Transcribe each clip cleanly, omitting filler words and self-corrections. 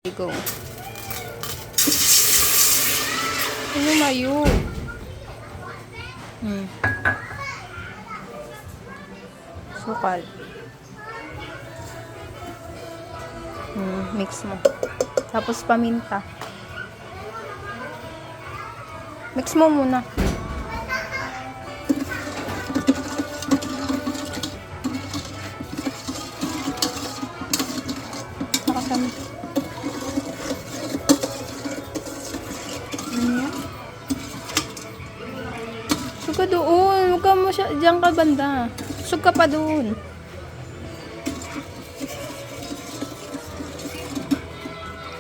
Go. Ano mayo? Sukal. Mix mo. Tapos paminta. Mix mo muna. Nakasama. Suka doon. Huwag ka mo siya. Diyan ka banda. Suka pa doon.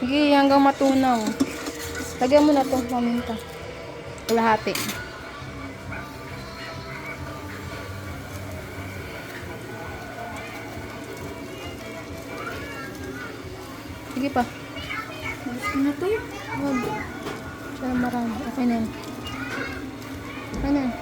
Sige, hanggang matunaw. Lagyan mo na itong paminta. Kalahati. Sige pa. Gusto na to? Huwag. Siya marami. Okay na yan. Okay na yan.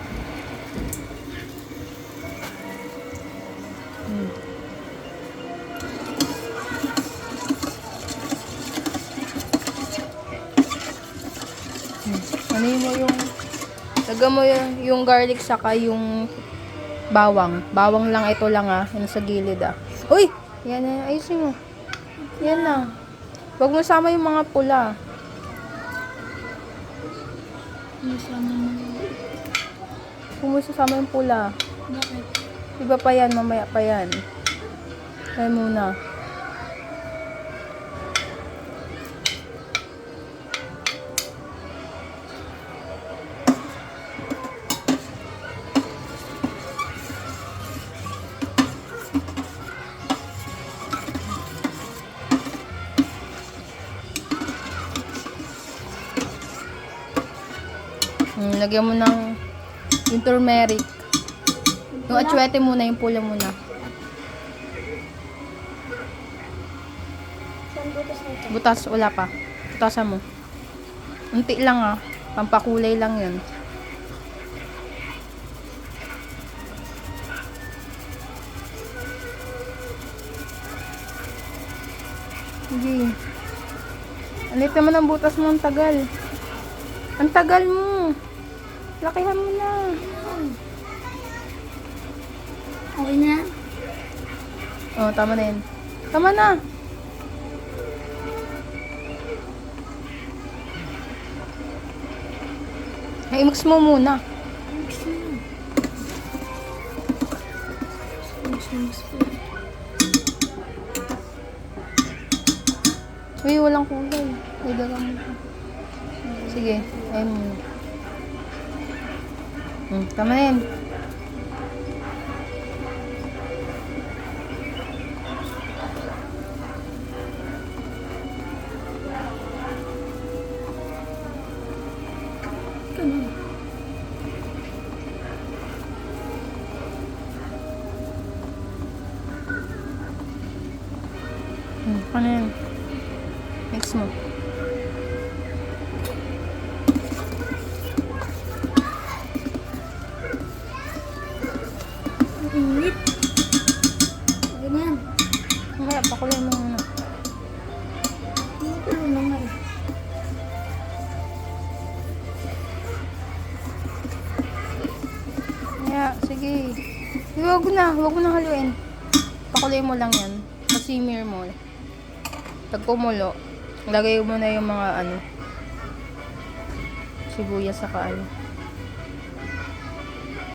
Ano mo yung lagyan mo yung garlic saka yung bawang. Bawang lang, ito lang yung sa gilid Uy! Yan na, ayusin mo. Yan na. Huwag mo sama yung mga pula. Huwag mo sama yung pula. Bakit? Iba pa yan, mamaya pa yan. Kaya muna. Lagyan mo ng yung turmeric. Yung atsuete muna, yung pula muna. Saan butas na ito? Butas, wala pa. Butasan mo. Unti lang pampakulay lang yun. Sige. Alit naman ang butas mo, ang tagal. Ang tagal mo. Lakihan mo na. Okay na? Oh, tama na yan. Tama na. Ay, mix mo muna. Mix na. Mix pa. Uy, walang kulay. Ay, dagang mo. Sige, ayun muna. Tama na yan. Ano yan? Mix mo. Init. Ganyan. Mamaya, pakulay mo muna. Ano na nga eh. Kaya, sige. Huwag mo na haluin. Pakulay mo lang yan. Pasimmer mo. Pag kumulo, lagay mo na yung mga sibuyas saka